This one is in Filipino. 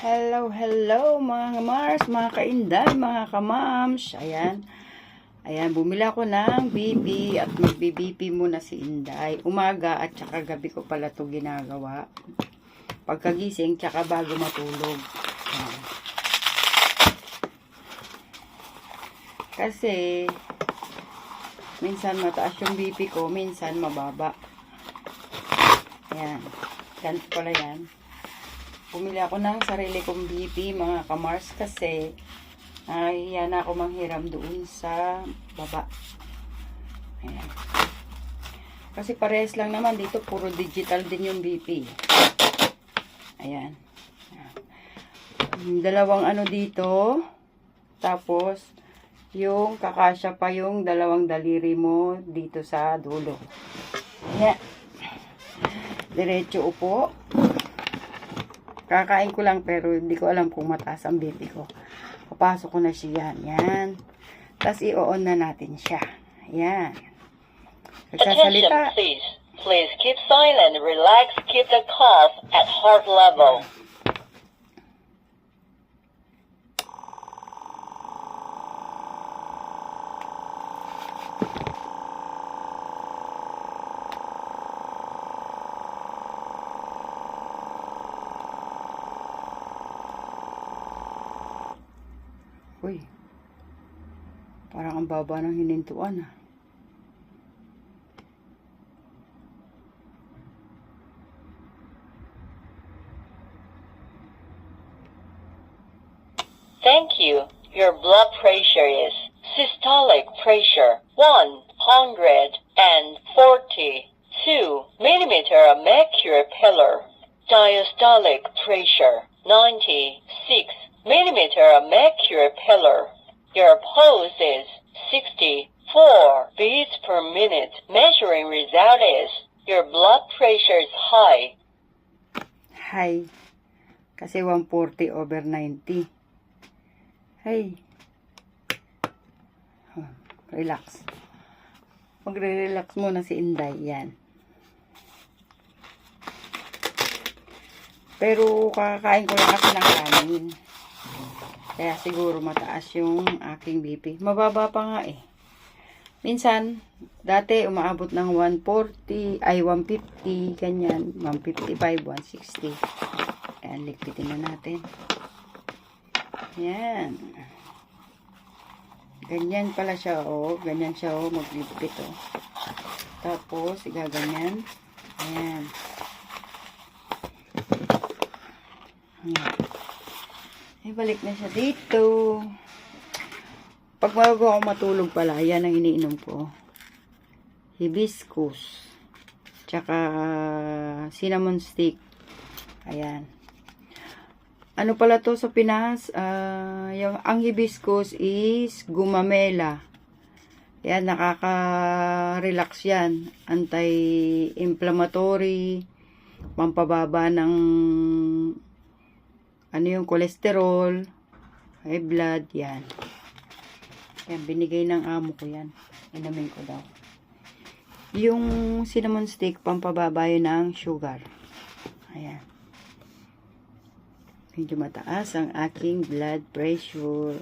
Hello, hello mga Mars, mga kainday, mga kamams. Ayan, bumili ako ng BP at magbi-BP muna si Inday. Umaga at saka gabi ko pala ito ginagawa. Pagkagising, tsaka bago matulog. Ayan. Kasi, minsan mataas yung BP ko, minsan mababa. Ayan, ganito pala yan. Bumili ako ng sarili kong BP mga kamars kasi yan ako manghiram doon sa baba. Ayan. Kasi parehas lang naman dito, puro digital din yung BP. Ayan. Dalawang ano dito, tapos yung kakasya pa yung dalawang daliri mo dito sa dulo. Ayan. Diretso upo. Kakain ko lang pero hindi ko alam kung mataas ang BP ko. Papasok ko na siya. Yan. Tapos i-on na natin siya. Yan. Attention, please. Please keep silent, relax, keep the cough at heart level. Uy. Parang ang baba ng hinintuan ah. Thank you. Your blood pressure is systolic pressure 142 millimeter of mercury pillar. Diastolic pressure 96 millimeter of mercury pillar. Your pulse is 64 beats per minute. Measuring result is your blood pressure is high. High. Kasi 140 over 90. Hey. Relax. Magre-relax muna si Inday. Yan. Pero kakain ko lang kasi ng kanin. Kaya siguro mataas yung aking BP. Mababa pa nga eh. Minsan, dati umaabot ng 140, ay 150, ganyan. 155, 160. Ayan, ligpitin na natin. Yan. Ganyan pala siya, oh. Ganyan siya, oh. Magligpit, oh. Tapos, igaganyan. Ayan. Ayan. Ay, balik na siya dito. Pag bago ako matulog pala, yan ang iniinom ko. Hibiscus. Tsaka cinnamon stick. Ayan. Ano pala to sa Pinas? Ang hibiscus is gumamela. Yan, nakaka-relax yan. Anti-inflammatory. Pampababa ng ano yung cholesterol, high blood, yan. Yan, binigay ng amo ko yan. Inamin ko daw. Yung cinnamon stick, pampababa yun ng sugar. Ayan. Medyo mataas ang aking blood pressure.